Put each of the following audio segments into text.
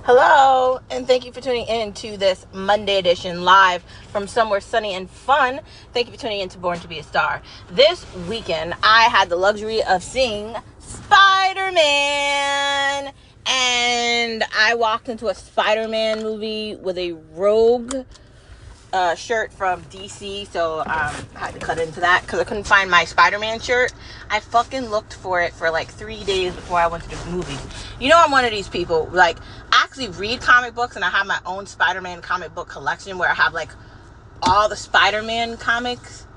Hello, and thank you for tuning in to this Monday edition live from somewhere sunny and fun. Thank you for tuning in to Born to Be a Star. This weekend, I had the luxury of seeing Spider-Man, and I walked into a Spider-Man movie with a Rogue shirt from DC, so I had to cut into that because I couldn't find my Spider-Man shirt. I fucking looked for it for like 3 days before I went to the movies. You know, I'm one of these people, like, I actually read comic books, and I have my own Spider-Man comic book collection where I have like all the Spider-Man comics.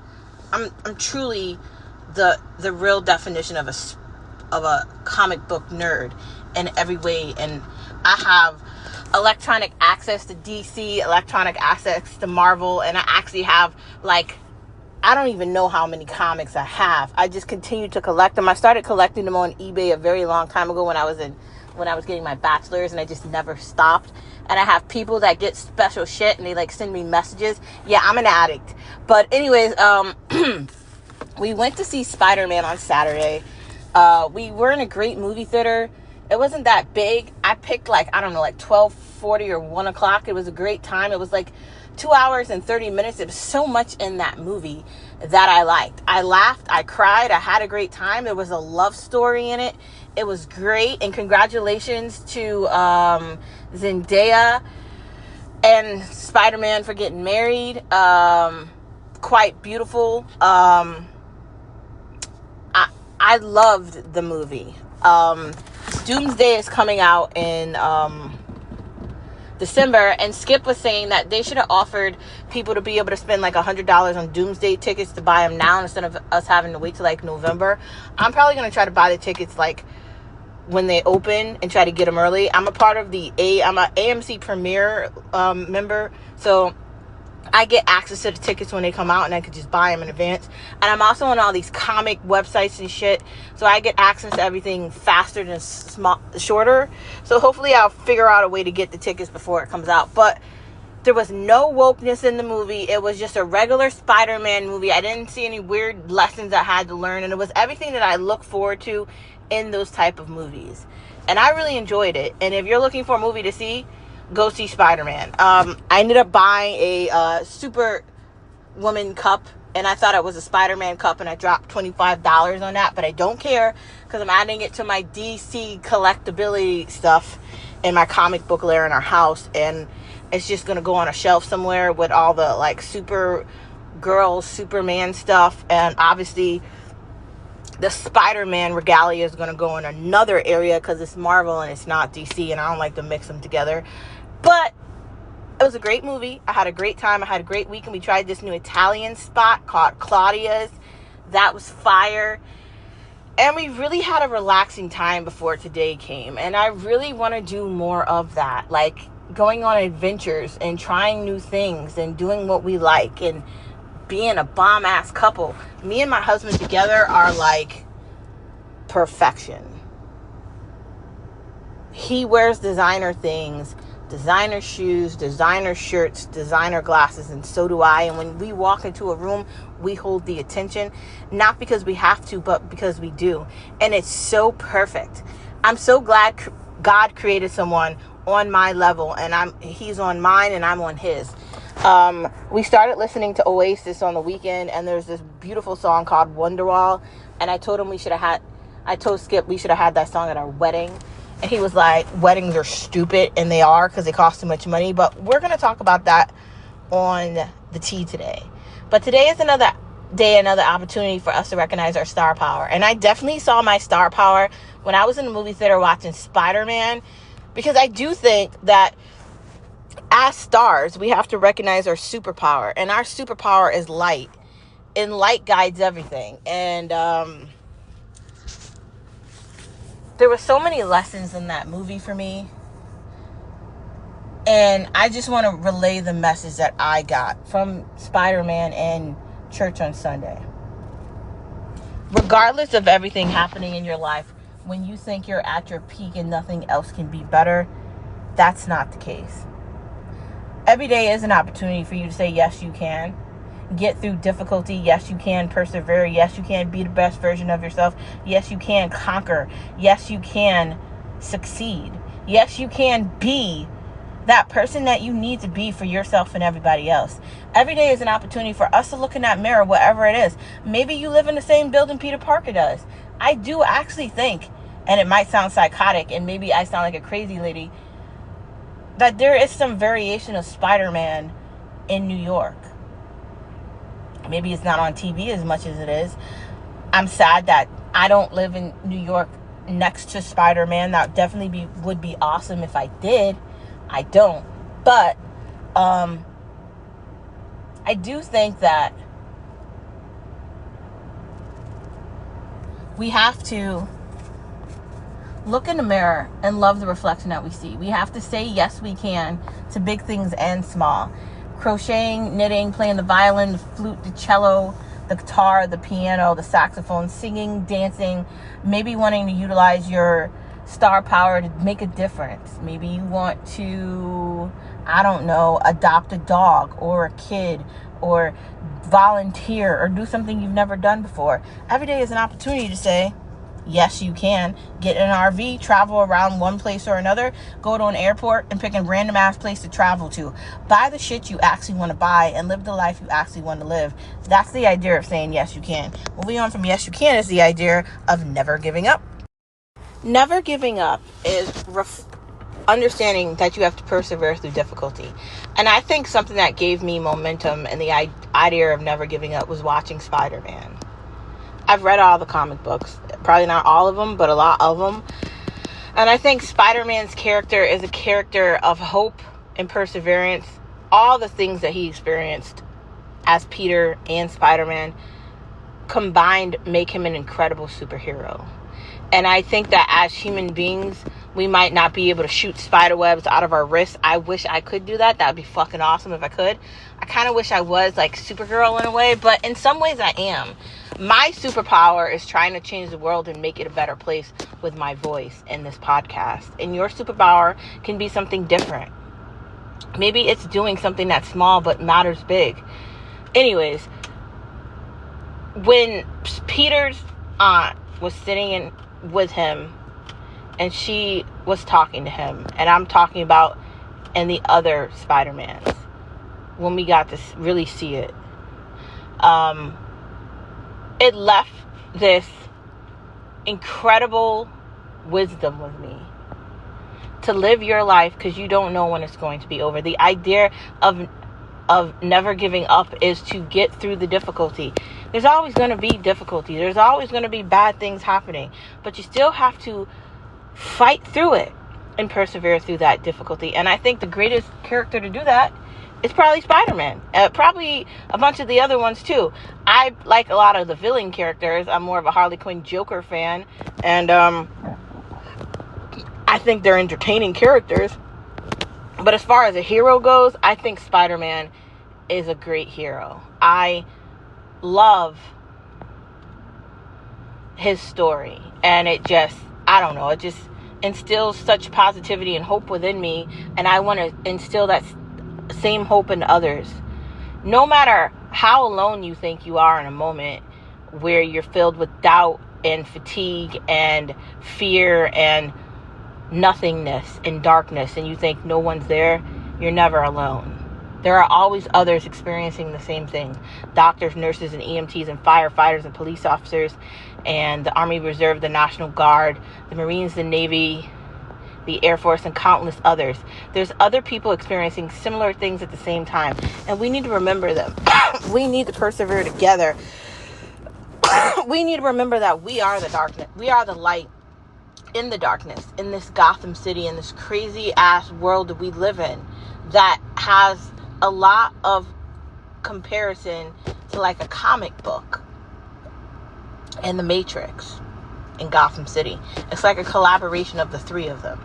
I'm truly the real definition of a comic book nerd in every way, and I have electronic access to DC, electronic access to Marvel, and I actually have, like, I don't even know how many comics I have. I just continue to collect them. I started collecting them on eBay a very long time ago when I was getting my bachelor's, and I just never stopped. And I have people that get special shit, and they like send me messages. Yeah, I'm an addict. But anyways, we went to see Spider-Man on Saturday. We were in a great movie theater. It wasn't that big. I picked like 12:40 or 1 o'clock. It was a great time. It was like 2 hours and 30 minutes. It was so much in that movie that I liked. I laughed. I cried. I had a great time. There was a love story in it. It was great. And congratulations to Zendaya and Spider-Man for getting married. Quite beautiful. I loved the movie. Doomsday is coming out in December, and Skip was saying that they should have offered people to be able to spend like $100 on Doomsday tickets to buy them now instead of us having to wait till like November. I'm probably going to try to buy the tickets like when they open and try to get them early. I'm a part of I'm an AMC Premiere member, so I get access to the tickets when they come out, and I could just buy them in advance. And I'm also on all these comic websites and shit, so I get access to everything faster than shorter. So hopefully I'll figure out a way to get the tickets before it comes out. But there was no wokeness in the movie. It was just a regular Spider-Man movie. I didn't see any weird lessons I had to learn, and it was everything that I look forward to in those type of movies. And I really enjoyed it. And if you're looking for a movie to see, go see Spider-Man. I ended up buying a Superwoman cup, and I thought it was a Spider-Man cup, and I dropped $25 on that, but I don't care because I'm adding it to my DC collectability stuff in my comic book layer in our house, and it's just going to go on a shelf somewhere with all the like Supergirl, Superman stuff, and obviously the Spider-Man regalia is going to go in another area because it's Marvel and it's not DC, and I don't like to mix them together. But it was a great movie. I had a great time. I had a great weekend. We tried this new Italian spot called Claudia's. That was fire. And we really had a relaxing time before today came. And I really want to do more of that. Like going on adventures and trying new things and doing what we like and being a bomb-ass couple. Me and my husband together are like perfection. He wears designer things, designer shoes, designer shirts, designer glasses, and so do I. And when we walk into a room, we hold the attention, not because we have to, but because we do. And it's so perfect. I'm so glad God created someone on my level, and he's on mine and I'm on his. We started listening to Oasis on the weekend, and there's this beautiful song called Wonderwall, and I told Skip we should have had that song at our wedding. And he was like, weddings are stupid, and they are because they cost too much money. But we're going to talk about that on the tea today. But today is another day, another opportunity for us to recognize our star power. And I definitely saw my star power when I was in the movie theater watching Spider-Man, because I do think that as stars, we have to recognize our superpower. And our superpower is light. And light guides everything. And there were so many lessons in that movie for me. And I just want to relay the message that I got from Spider-Man and church on Sunday. Regardless of everything happening in your life, when you think you're at your peak and nothing else can be better, that's not the case. Every day is an opportunity for you to say, yes, you can. Get through difficulty. Yes, you can persevere. Yes, you can be the best version of yourself. Yes, you can conquer. Yes, you can succeed. Yes, you can be that person that you need to be for yourself and everybody else. Every day is an opportunity for us to look in that mirror, whatever it is. Maybe you live in the same building Peter Parker does. I do actually think, and it might sound psychotic, and maybe I sound like a crazy lady, that there is some variation of Spider-Man in New York. Maybe it's not on TV as much as it is. I'm sad that I don't live in New York next to Spider-Man. That definitely would be awesome if I did. I don't. But I do think that we have to look in the mirror and love the reflection that we see. We have to say yes we can to big things and small. Crocheting, knitting, playing the violin, the flute, the cello, the guitar, the piano, the saxophone, singing, dancing, maybe wanting to utilize your star power to make a difference. Maybe you want to, I don't know, adopt a dog or a kid, or volunteer or do something you've never done before. Every day is an opportunity to say, yes, you can. Get in an RV, travel around one place or another, go to an airport and pick a random ass place to travel to. Buy the shit you actually want to buy and live the life you actually want to live. That's the idea of saying yes, you can. Moving on from yes, you can is the idea of never giving up. Never giving up is understanding that you have to persevere through difficulty. And I think something that gave me momentum and the idea of never giving up was watching Spider-Man. I've read all the comic books, probably not all of them, but a lot of them. And I think Spider-Man's character is a character of hope and perseverance. All the things that he experienced as Peter and Spider-Man combined make him an incredible superhero. And I think that as human beings, we might not be able to shoot spider webs out of our wrists. I wish I could do that. That would be fucking awesome if I could. I kind of wish I was like Supergirl in a way, but in some ways I am. My superpower is trying to change the world and make it a better place with my voice in this podcast. And your superpower can be something different. Maybe it's doing something that's small but matters big. Anyways, when Peter's aunt was sitting with him and she was talking to him, and I'm talking about in the other Spider-Mans, when we got to really see it, it left this incredible wisdom with me to live your life, because you don't know when it's going to be over. The idea of never giving up is to get through the difficulty. There's always going to be difficulty. There's always going to be bad things happening, but you still have to fight through it and persevere through that difficulty. And I think the greatest character to do that is probably Spider-Man. Probably a bunch of the other ones too. I like a lot of the villain characters. I'm more of a Harley Quinn Joker fan, and I think they're entertaining characters. But as far as a hero goes, I think Spider-Man is a great hero. I love his story, and it just, I don't know, it just instills such positivity and hope within me, and I want to instill that same hope in others. No matter how alone you think you are in a moment where you're filled with doubt and fatigue and fear and nothingness and darkness, and you think no one's there, you're never alone. There are always others experiencing the same thing. Doctors, nurses, and EMTs, and firefighters, and police officers, and the Army Reserve, the National Guard, the Marines, the Navy, the Air Force, and countless others. There's other people experiencing similar things at the same time, and we need to remember them. We need to persevere together. We need to remember that we are the darkness. We are the light in the darkness, in this Gotham City, in this crazy ass world that we live in, that has a lot of comparison to like a comic book in the Matrix in Gotham City. It's like a collaboration of the three of them.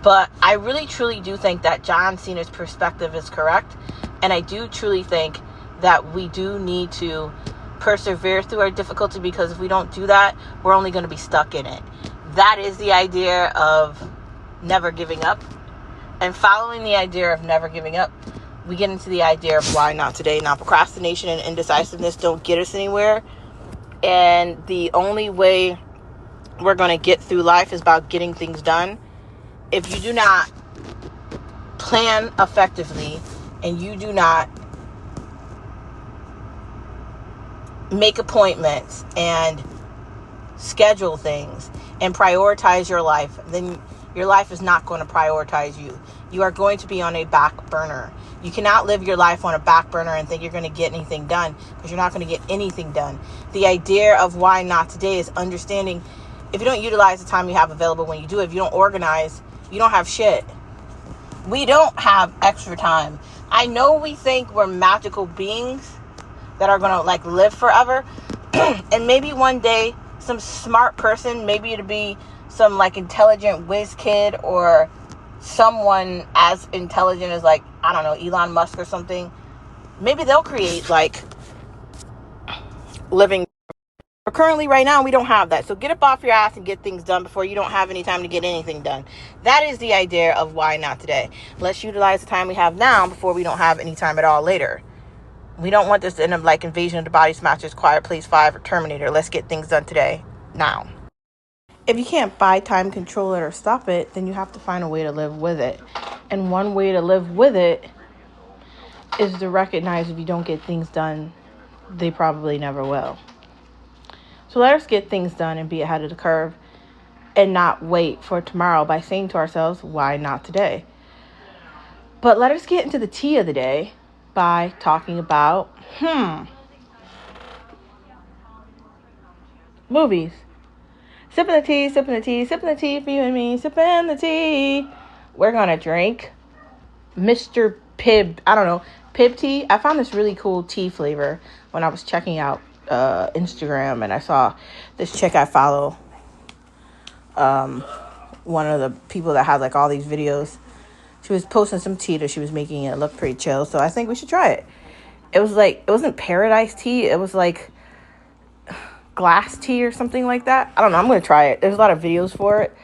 But I really truly do think that John Cena's perspective is correct, and I do truly think that we do need to persevere through our difficulty, because if we don't do that, we're only going to be stuck in it. That is the idea of never giving up. And following the idea of never giving up, we get into the idea of why not today. Now, procrastination and indecisiveness don't get us anywhere. And the only way we're going to get through life is about getting things done. if you do not plan effectively and you do not make appointments and schedule things and prioritize your life, then your life is not going to prioritize you. You are going to be on a back burner. You cannot live your life on a back burner and think you're going to get anything done, because you're not going to get anything done. The idea of why not today is understanding if you don't utilize the time you have available when you do it, if you don't organize, you don't have shit. We don't have extra time. I know we think we're magical beings that are going to like live forever. And maybe one day some smart person, maybe it'll be some like intelligent whiz kid or someone as intelligent as like, I don't know, Elon Musk or something. Maybe they'll create like living. But currently right now we don't have that. So get up off your ass and get things done before you don't have any time to get anything done. That is the idea of why not today. Let's utilize the time we have now before we don't have any time at all later. We don't want this to end up like Invasion of the Body Snatchers, Quiet Place 5, or Terminator. Let's get things done today, now. If you can't buy time, control it, or stop it, then you have to find a way to live with it. And one way to live with it is to recognize if you don't get things done, they probably never will. So let us get things done and be ahead of the curve and not wait for tomorrow by saying to ourselves, why not today? But let us get into the tea of the day by talking about movies. Sipping the tea, sipping the tea, sipping the tea for you and me, sipping the tea. We're gonna drink Mr. Pibb, I don't know, Pibb tea. I found this really cool tea flavor when I was checking out Instagram, and I saw this chick I follow, one of the people that had like all these videos. She was posting some tea that she was making, and it looked pretty chill. So I think we should try it. It was like, it wasn't paradise tea. It was like glass tea or something like that. I don't know. I'm going to try it. There's a lot of videos for it.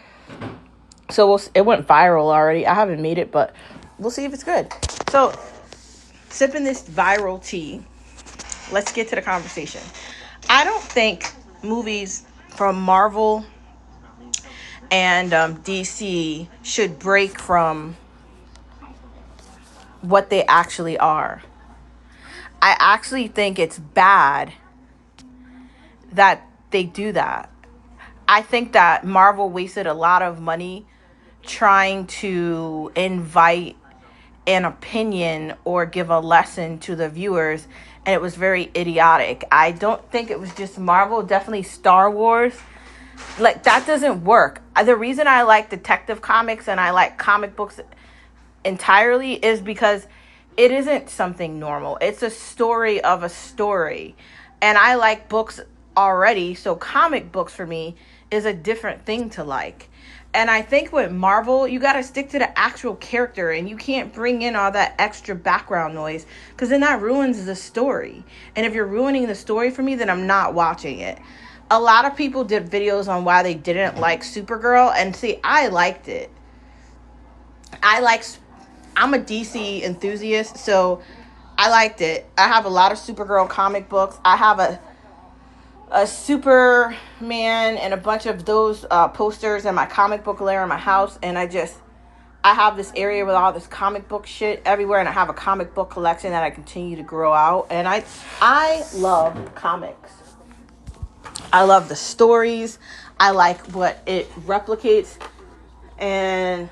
So it went viral already. I haven't made it, but we'll see if it's good. So sipping this viral tea, let's get to the conversation. I don't think movies from Marvel and DC should break from what they actually are. I actually think it's bad that they do that. I think that Marvel wasted a lot of money trying to invite an opinion or give a lesson to the viewers, and it was very idiotic. I don't think it was just Marvel, definitely Star Wars. Like, that doesn't work. The reason I like Detective Comics and I like comic books entirely is because it isn't something normal. It's a story of a story. And I like books already, so comic books for me is a different thing to like. And I think with Marvel, you got to stick to the actual character, and you can't bring in all that extra background noise, because then that ruins the story. And if you're ruining the story for me, then I'm not watching it. A lot of people did videos on why they didn't like Supergirl, and see, I liked it. I'm a DC enthusiast, so I liked it. I have a lot of Supergirl comic books. I have a Superman and a bunch of those posters in my comic book lair in my house, and I have this area with all this comic book shit everywhere, and I have a comic book collection that I continue to grow out, and I love comics. I love the stories. I like what it replicates, and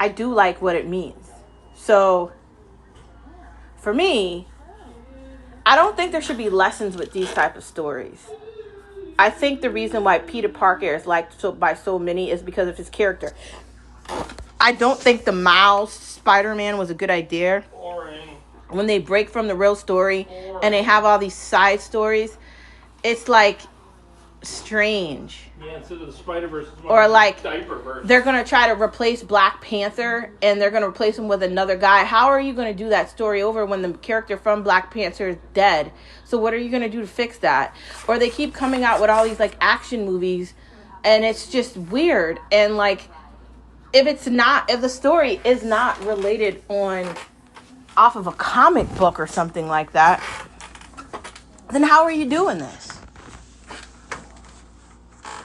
I do like what it means. So for me, I don't think there should be lessons with these type of stories. I think the reason why Peter Parker is liked by so many is because of his character. I don't think the Miles Spider-Man was a good idea. Boring. When they break from the real story and they have all these side stories, it's like strange. Yeah, instead of the Spider-Verse, or like Diaper-verse. They're gonna try to replace Black Panther and they're gonna replace him with another guy. How are you gonna do that story over when the character from Black Panther is dead? So what are you gonna do to fix that? Or they keep coming out with all these like action movies, and it's just weird. And like, if the story is not related off of a comic book or something like that, then how are you doing this?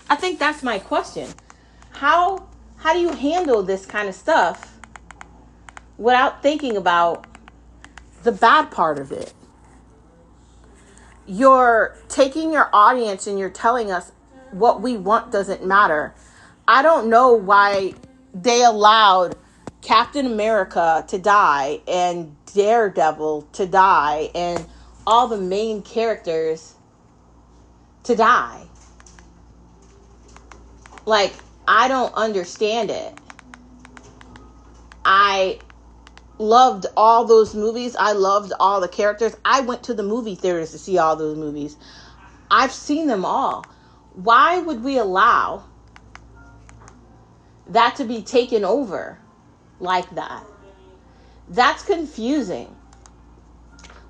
I think that's my question. How How do you handle this kind of stuff without thinking about the bad part of it? You're taking your audience and you're telling us what we want doesn't matter. I don't know why they allowed Captain America to die and Daredevil to die and all the main characters to die. Like, I don't understand it. I loved all those movies. I loved all the characters. I went to the movie theaters to see all those movies. I've seen them all. Why would we allow that to be taken over like that? That's confusing.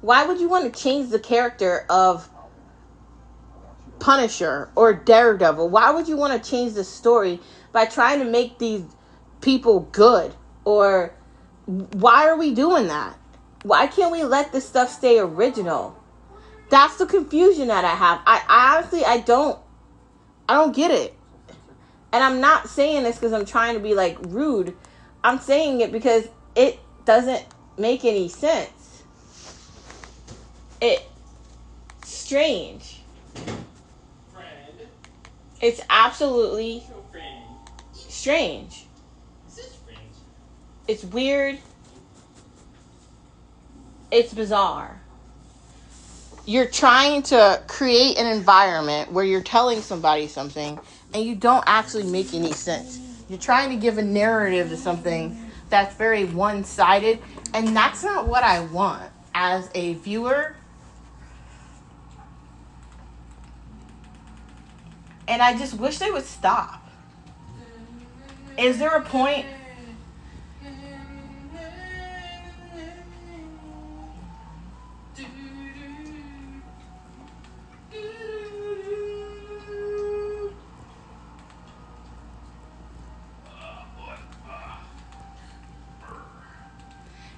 Why would you want to change the character of Punisher or Daredevil? Why would you want to change the story by trying to make these people good? Or why are we doing that? Why can't we let this stuff stay original? That's the confusion that I have. I honestly, I don't get it. And I'm not saying this because I'm trying to be like rude. I'm saying it because it doesn't make any sense. It's strange. It's absolutely strange. It's weird. It's bizarre. You're trying to create an environment where you're telling somebody something and you don't actually make any sense. You're trying to give a narrative to something that's very one-sided, and that's not what I want as a viewer. And I just wish they would stop. Is there a point?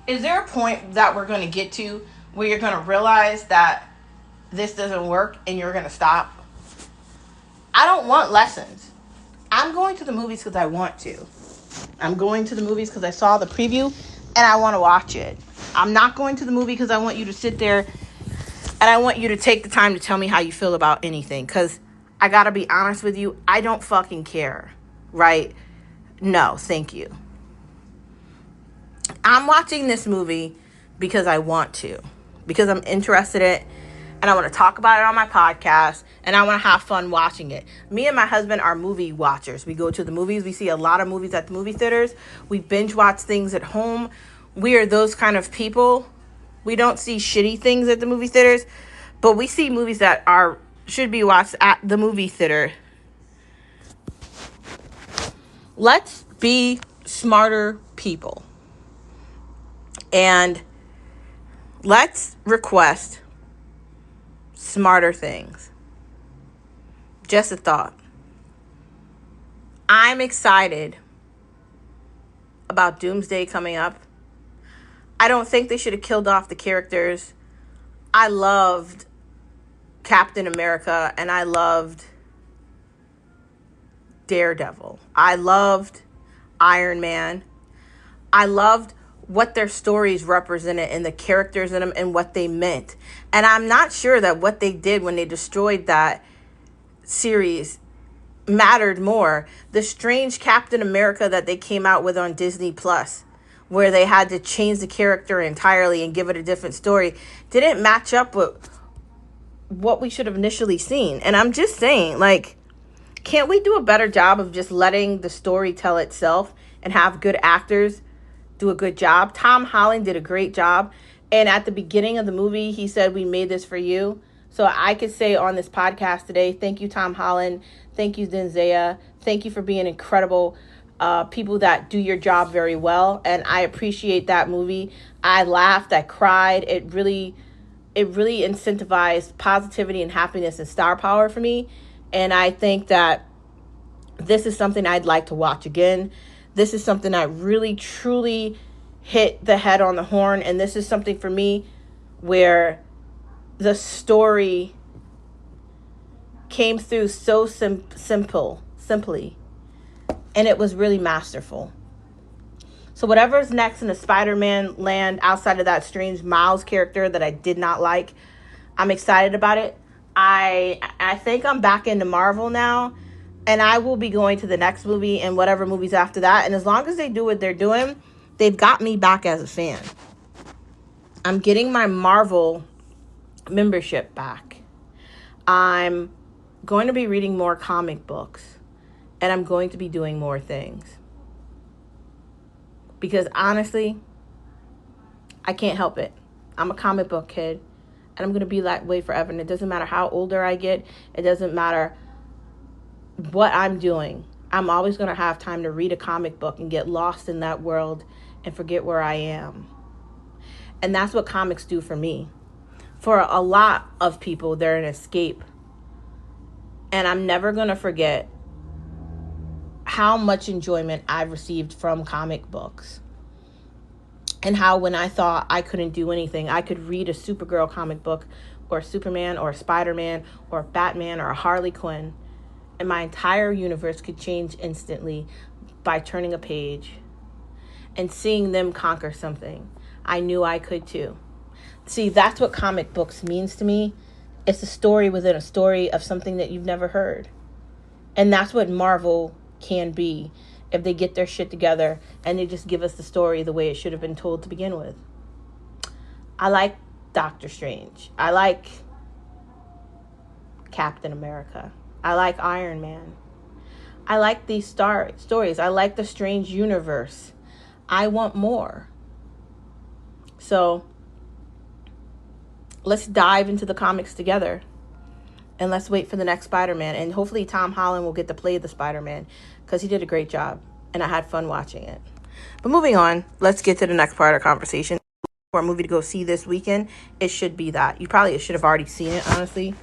Is there a point that we're going to get to where you're going to realize that this doesn't work and you're going to stop? I don't want lessons. I'm going to the movies because I want to. I'm going to the movies because I saw the preview and I want to watch it. I'm not going to the movie because I want you to sit there and I want you to take the time to tell me how you feel about anything. Because I got to be honest with you, I don't fucking care. Right? No, thank you. I'm watching this movie because I want to. Because I'm interested in it. And I want to talk about it on my podcast. And I want to have fun watching it. Me and my husband are movie watchers. We go to the movies. We see a lot of movies at the movie theaters. We binge watch things at home. We are those kind of people. We don't see shitty things at the movie theaters. But we see movies that should be watched at the movie theater. Let's be smarter people. And let's request smarter things. Just a thought. I'm excited about Doomsday coming up. I don't think they should have killed off the characters. I loved Captain America and I loved Daredevil. I loved Iron Man. I loved what their stories represented and the characters in them and what they meant. And I'm not sure that what they did when they destroyed that series mattered more. The strange Captain America that they came out with on Disney Plus, where they had to change the character entirely and give it a different story, didn't match up with what we should have initially seen. And I'm just saying, like, can't we do a better job of just letting the story tell itself and have good actors do a good job? Tom Holland did a great job. And at the beginning of the movie, he said, "We made this for you." So I could say on this podcast today, thank you, Tom Holland. Thank you, Zendaya. Thank you for being incredible people that do your job very well. And I appreciate that movie. I laughed. I cried. It really incentivized positivity and happiness and star power for me. And I think that this is something I'd like to watch again. This is something that really, truly hit the head on the horn. And this is something for me where the story came through so simply. And it was really masterful. So whatever's next in the Spider-Man land outside of that strange Miles character that I did not like, I'm excited about it. I think I'm back into Marvel now, and I will be going to the next movie and whatever movies after that. And as long as they do what they're doing, they've got me back as a fan. I'm getting my Marvel membership back. I'm going to be reading more comic books, and I'm going to be doing more things. Because honestly, I can't help it. I'm a comic book kid, and I'm going to be that way forever. And it doesn't matter how older I get. It doesn't matter what I'm doing. I'm always going to have time to read a comic book and get lost in that world and forget where I am. And that's what comics do for me. For a lot of people, they're an escape. And I'm never going to forget how much enjoyment I've received from comic books. And how when I thought I couldn't do anything, I could read a Supergirl comic book or Superman or Spider-Man or Batman or Harley Quinn, and my entire universe could change instantly by turning a page and seeing them conquer something. I knew I could too. See, that's what comic books means to me. It's a story within a story of something that you've never heard. And that's what Marvel can be if they get their shit together and they just give us the story the way it should have been told to begin with. I like Doctor Strange. I like Captain America. I like Iron Man. I like these stories. I like the strange universe. I want more. So let's dive into the comics together. And let's wait for the next Spider-Man. And hopefully Tom Holland will get to play the Spider-Man, because he did a great job. And I had fun watching it. But moving on, let's get to the next part of the conversation. For a movie to go see this weekend, it should be that. You probably should have already seen it, honestly.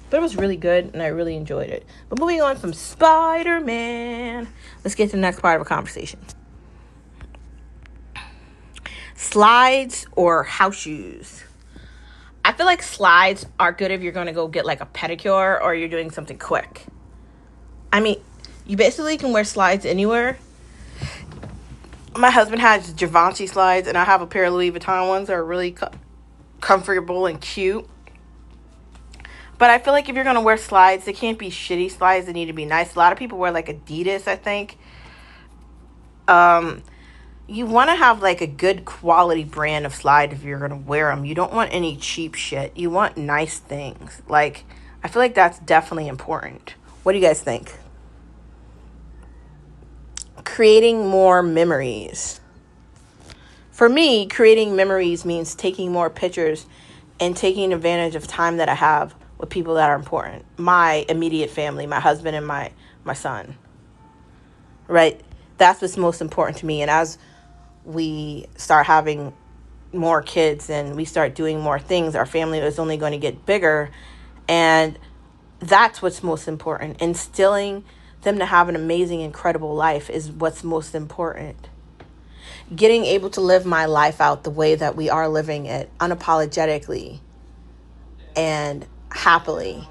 But it was really good, and I really enjoyed it. But moving on from Spider-Man, let's get to the next part of the conversation. Slides or house shoes? I feel like slides are good if you're going to go get like a pedicure or you're doing something quick. I mean, you basically can wear slides anywhere. My husband has Givenchy slides, and I have a pair of Louis Vuitton ones that are really comfortable and cute. But I feel like if you're going to wear slides, they can't be shitty slides. They need to be nice. A lot of people wear like Adidas, I think. You want to have like a good quality brand of slide if you're going to wear them. You don't want any cheap shit. You want nice things. Like, I feel like that's definitely important. What do you guys think? Creating more memories. For me, creating memories means taking more pictures and taking advantage of time that I have with people that are important. My immediate family, my husband and my son. Right? That's what's most important to me. And as we start having more kids and we start doing more things, our family is only going to get bigger. And that's what's most important. Instilling them to have an amazing, incredible life is what's most important. Getting able to live my life out the way that we are living it, unapologetically and happily.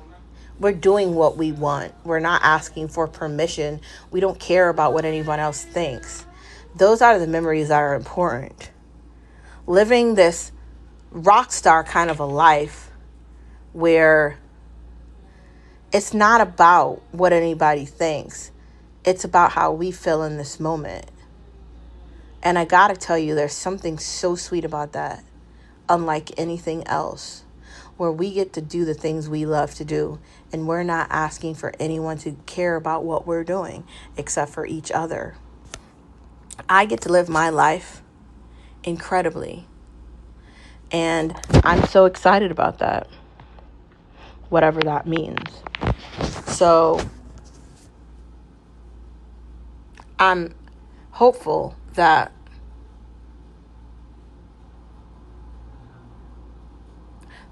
We're doing what we want. We're not asking for permission. We don't care about what anyone else thinks. Those are the memories that are important. Living this rock star kind of a life where it's not about what anybody thinks. It's about how we feel in this moment. And I gotta tell you, there's something so sweet about that, unlike anything else, where we get to do the things we love to do, and we're not asking for anyone to care about what we're doing, except for each other. I get to live my life incredibly, and I'm so excited about that, whatever that means. So I'm hopeful that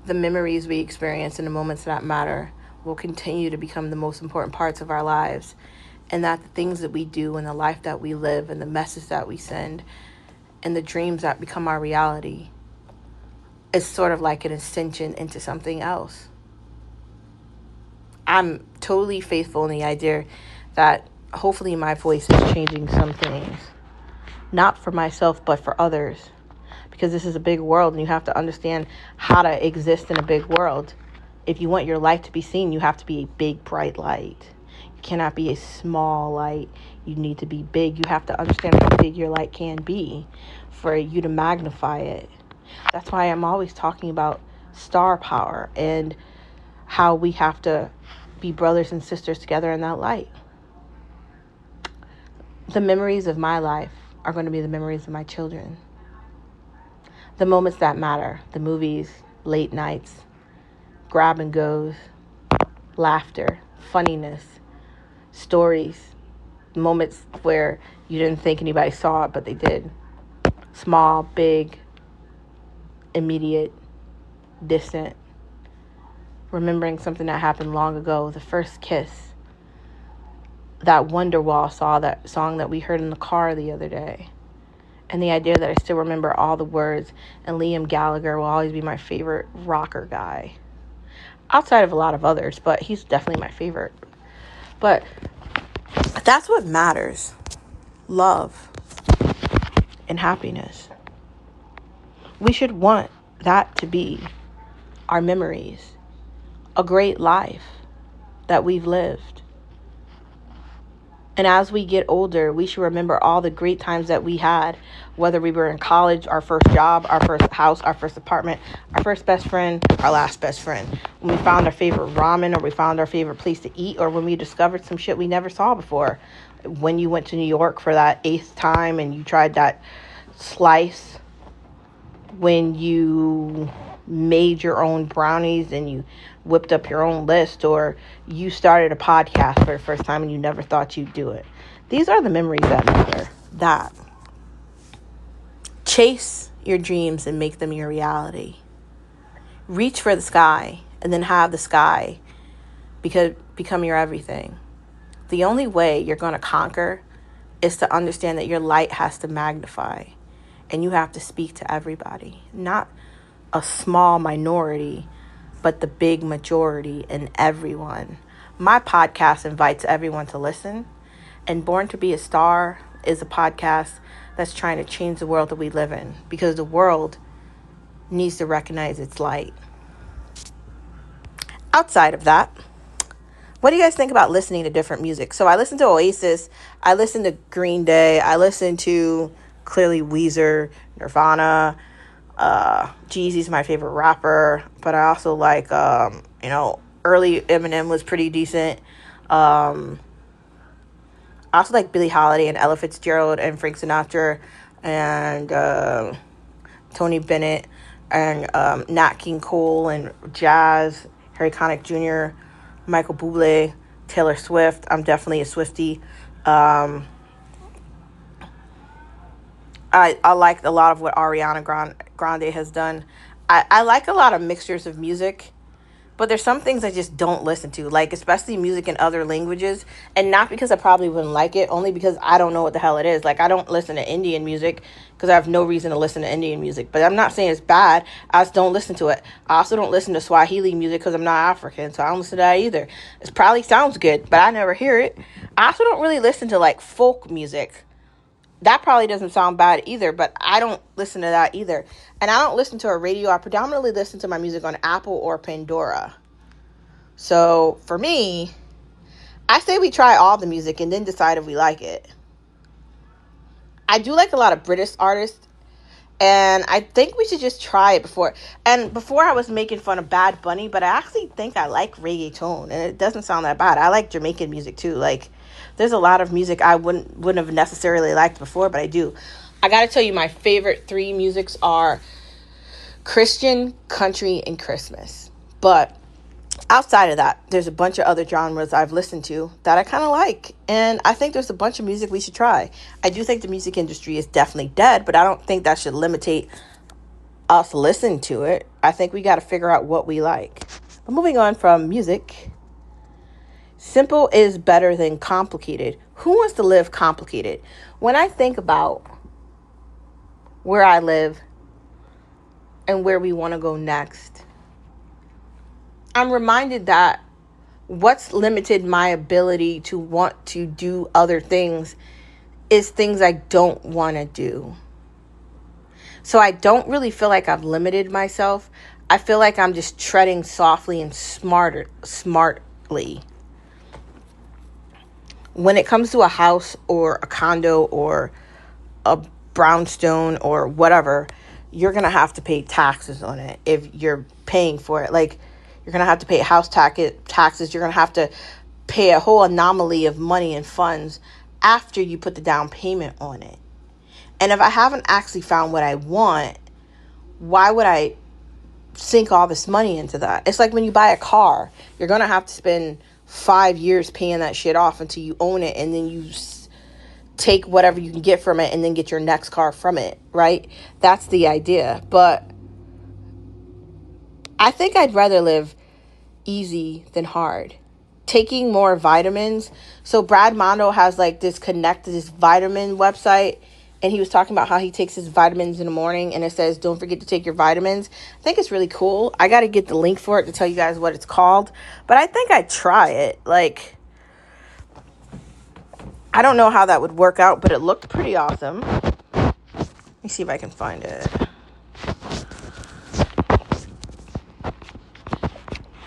the memories we experience and the moments that matter will continue to become the most important parts of our lives, and that the things that we do and the life that we live and the message that we send and the dreams that become our reality is sort of like an ascension into something else. I'm totally faithful in the idea that hopefully my voice is changing some things. Not for myself, but for others. Because this is a big world and you have to understand how to exist in a big world. If you want your light to be seen, you have to be a big, bright light. You cannot be a small light. You need to be big. You have to understand how big your light can be for you to magnify it. That's why I'm always talking about star power and how we have to be brothers and sisters together in that light. The memories of my life are going to be the memories of my children. The moments that matter, the movies, late nights, grab and goes, laughter, funniness, stories, moments where you didn't think anybody saw it, but they did. Small, big, immediate, distant. Remembering something that happened long ago, the first kiss. That Wonderwall song that we heard in the car the other day. And the idea that I still remember all the words, and Liam Gallagher will always be my favorite rocker guy. Outside of a lot of others, but he's definitely my favorite. But that's what matters. Love and happiness. We should want that to be our memories. A great life that we've lived. And as we get older, we should remember all the great times that we had, whether we were in college, our first job, our first house, our first apartment, our first best friend, our last best friend. When we found our favorite ramen, or we found our favorite place to eat, or when we discovered some shit we never saw before. When you went to New York for that 8th time and you tried that slice. When you made your own brownies and you whipped up your own list, or you started a podcast for the first time and you never thought you'd do it. These are the memories that matter. That. Chase your dreams and make them your reality. Reach for the sky and then have the sky become your everything. The only way you're going to conquer is to understand that your light has to magnify and you have to speak to everybody, not a small minority, but the big majority and everyone. My podcast invites everyone to listen, and Born to Be a Star is a podcast that's trying to change the world that we live in, because the world needs to recognize its light. Outside of that, what do you guys think about listening to different music? So I listen to Oasis, I listen to Green Day, I listen to clearly Weezer, Nirvana, Jeezy's my favorite rapper, but I also like, early Eminem was pretty decent. I also like Billie Holiday and Ella Fitzgerald and Frank Sinatra and Tony Bennett and Nat King Cole and jazz, Harry Connick Jr., Michael Bublé, Taylor Swift. I'm definitely a Swiftie. I like a lot of what Ariana Grande has done. I like a lot of mixtures of music, but there's some things I just don't listen to, like especially music in other languages, and not because I probably wouldn't like it, only because I don't know what the hell it is. Like, I don't listen to Indian music because I have no reason to listen to Indian music, but I'm not saying it's bad. I just don't listen to it. I also don't listen to Swahili music because I'm not African, so I don't listen to that either. It probably sounds good, but I never hear it. I also don't really listen to like folk music. That probably doesn't sound bad either, but I don't listen to that either. And I don't listen to a radio. I predominantly listen to my music on Apple or Pandora. So for me, I say we try all the music and then decide if we like it. I do like a lot of British artists, and I think we should just try it before. And before I was making fun of Bad Bunny, but I actually think I like reggaeton, and it doesn't sound that bad. I like Jamaican music too. Like, there's a lot of music I wouldn't have necessarily liked before, but I do. I gotta tell you, my favorite 3 musics are Christian, country, and Christmas. But outside of that, there's a bunch of other genres I've listened to that I kind of like. And I think there's a bunch of music we should try. I do think the music industry is definitely dead, but I don't think that should limitate us listening to it. I think we got to figure out what we like. But moving on from music, simple is better than complicated. Who wants to live complicated? When I think about where I live and where we want to go next, I'm reminded that What's limited my ability to want to do other things is things I don't want to do. So I don't really feel like I've limited myself. I feel like I'm just treading softly and smartly. When it comes to a house or a condo or a brownstone or whatever, you're going to have to pay taxes on it if you're paying for it. Like, you're going to have to pay house taxes. You're going to have to pay a whole anomaly of money and funds after you put the down payment on it. And if I haven't actually found what I want, why would I sink all this money into that? It's like when you buy a car, you're going to have to spend 5 years paying that shit off until you own it, and then you take whatever you can get from it and then get your next car from it, right? That's the idea. But I think I'd rather live easy than hard. Taking more vitamins. So Brad Mondo has like this vitamin website, and he was talking about how he takes his vitamins in the morning, and it says, don't forget to take your vitamins. I think it's really cool. I got to get the link for it to tell you guys what it's called, but I think I'd try it. Like, I don't know how that would work out, but it looked pretty awesome. Let me see if I can find it.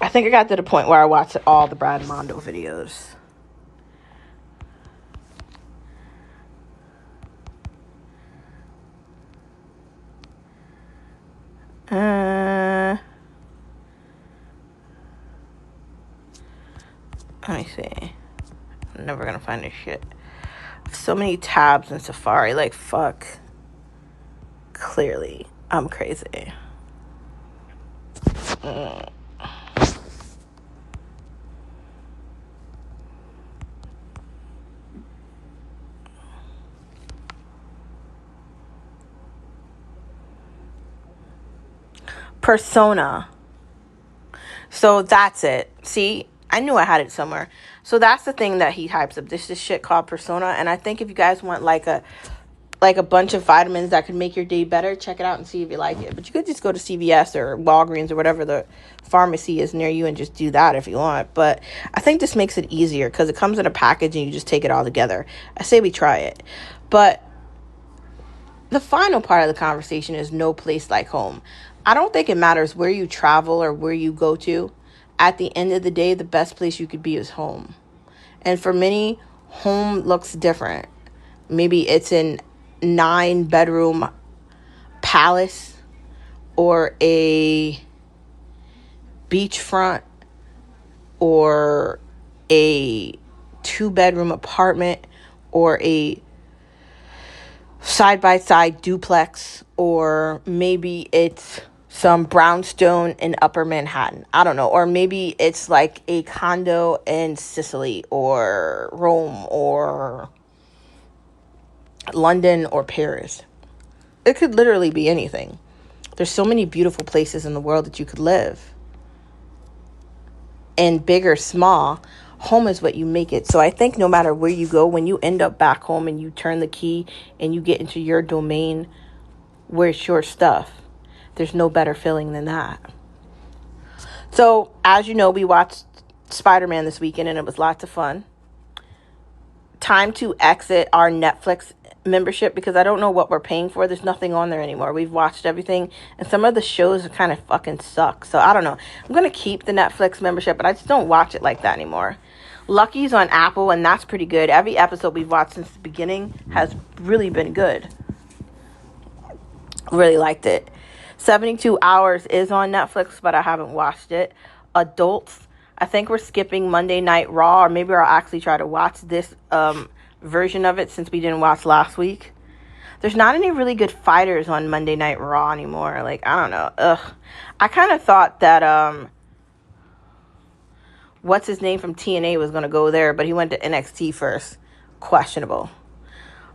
I think I got to the point where I watched all the Brad Mondo videos. Let me see. I'm never gonna find this shit. So many tabs in Safari. Like, fuck. Clearly, I'm crazy. Persona. So that's it. See, I knew I had it somewhere. So that's the thing that he hypes up. This shit called Persona. And I think if you guys want like a bunch of vitamins that could make your day better, check it out and see if you like it. But you could just go to CVS or Walgreens or whatever the pharmacy is near you and just do that if you want. But I think this makes it easier because it comes in a package and you just take it all together. I say we try it. But the final part of the conversation is no place like home. I don't think it matters where you travel or where you go to. At the end of the day, the best place you could be is home. And for many, home looks different. Maybe it's an 9-bedroom palace or a beachfront or a 2-bedroom apartment or a side-by-side duplex, or maybe it's some brownstone in Upper Manhattan. I don't know. Or maybe it's like a condo in Sicily or Rome or London or Paris. It could literally be anything. There's so many beautiful places in the world that you could live. And big or small, home is what you make it. So I think no matter where you go, when you end up back home and you turn the key and you get into your domain where it's your stuff, there's no better feeling than that. So, as you know, we watched Spider-Man this weekend, and it was lots of fun. Time to exit our Netflix membership because I don't know what we're paying for. There's nothing on there anymore. We've watched everything, and some of the shows kind of fucking suck. So, I don't know. I'm going to keep the Netflix membership, but I just don't watch it like that anymore. Lucky's on Apple, and that's pretty good. Every episode we've watched since the beginning has really been good. Really liked it. 72 Hours is on Netflix, but I haven't watched it. Adults, I think we're skipping Monday Night Raw, or maybe I'll actually try to watch this version of it since we didn't watch last week. There's not any really good fighters on Monday Night Raw anymore. Like, I don't know. I kind of thought that what's his name from TNA was going to go there, but he went to NXT first. Questionable.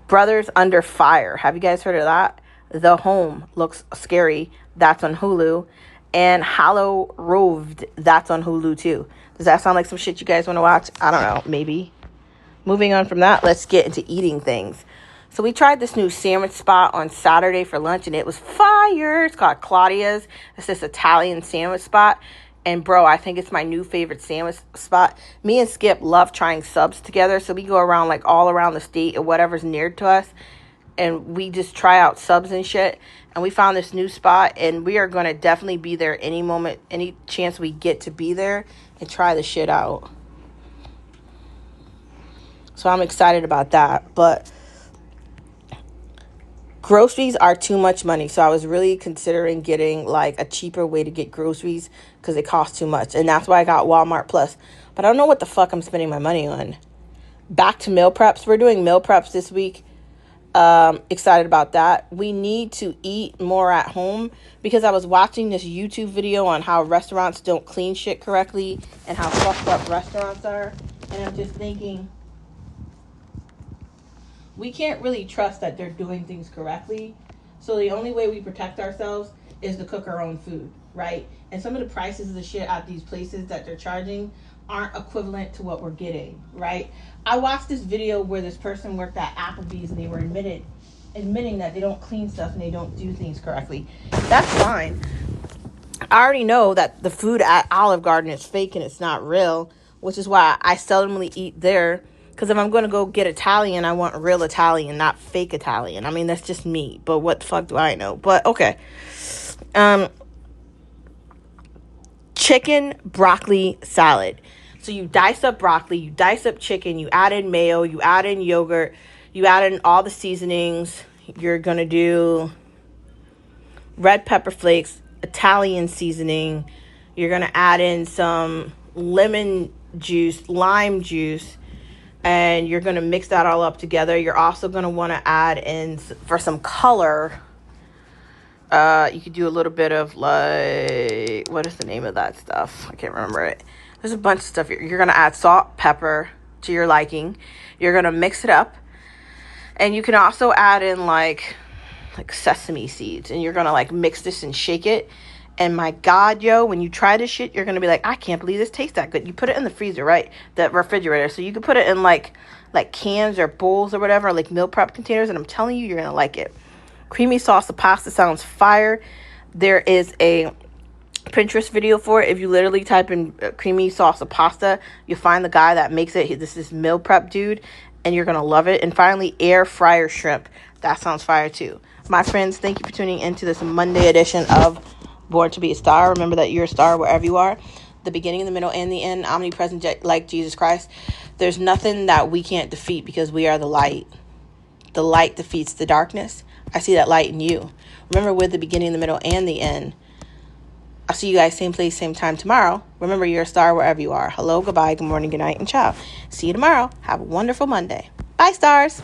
Brothers Under Fire. Have you guys heard of that? The Home looks scary. That's on Hulu. And Hollow Roved. That's on Hulu too. Does that sound like some shit you guys want to watch? I don't know. Maybe. Moving on from that, let's get into eating things. So we tried this new sandwich spot on Saturday for lunch, and it was fire. It's called Claudia's. It's this Italian sandwich spot. And bro, I think it's my new favorite sandwich spot. Me and Skip love trying subs together. So we go around like all around the state or whatever's near to us. And we just try out subs and shit. And we found this new spot. And we are going to definitely be there any moment, any chance we get to be there and try the shit out. So I'm excited about that. But groceries are too much money. So I was really considering getting like a cheaper way to get groceries because it costs too much. And that's why I got Walmart Plus. But I don't know what the fuck I'm spending my money on. Back to meal preps. We're doing meal preps this week. Excited about that. We need to eat more at home because I was watching this YouTube video on how restaurants don't clean shit correctly and how fucked up restaurants are. And I'm just thinking, we can't really trust that they're doing things correctly. So the only way we protect ourselves is to cook our own food, right? And some of the prices of the shit at these places that they're charging aren't equivalent to what we're getting, right? I watched this video where this person worked at Applebee's and they were admitting that they don't clean stuff and they don't do things correctly. That's fine. I already know that the food at Olive Garden is fake and it's not real, which is why I seldomly eat there. Because if I'm going to go get Italian, I want real Italian, not fake Italian. I mean, that's just me. But what the fuck do I know? But, okay. Chicken broccoli salad. So you dice up broccoli, you dice up chicken, you add in mayo, you add in yogurt, you add in all the seasonings. You're going to do red pepper flakes, Italian seasoning. You're going to add in some lemon juice, lime juice. And you're going to mix that all up together. You're also going to want to add in, for some color, you could do a little bit of like, what is the name of that stuff? I can't remember it. There's a bunch of stuff. You're going to add salt, pepper to your liking. You're going to mix it up. And you can also add in like sesame seeds. And you're going to like mix this and shake it. And my God, yo, when you try this shit, you're going to be like, I can't believe this tastes that good. You put it in the freezer, right? The refrigerator. So you can put it in like cans or bowls or whatever, like meal prep containers. And I'm telling you, you're going to like it. Creamy salsa pasta sounds fire. There is a Pinterest video for it. If you literally type in creamy salsa pasta, you'll find the guy that makes it. This is meal prep dude. And you're going to love it. And finally, air fryer shrimp. That sounds fire too. My friends, thank you for tuning into this Monday edition of Born to be a Star. Remember that you're a star wherever you are. The beginning, the middle, and the end. Omnipresent like Jesus Christ. There's nothing that we can't defeat because we are the light. The light defeats the darkness. I see that light in you. Remember, we're the beginning, the middle, and the end. I'll see you guys same place, same time tomorrow. Remember, you're a star wherever you are. Hello, goodbye, good morning, good night, and ciao. See you tomorrow. Have a wonderful Monday. Bye, stars.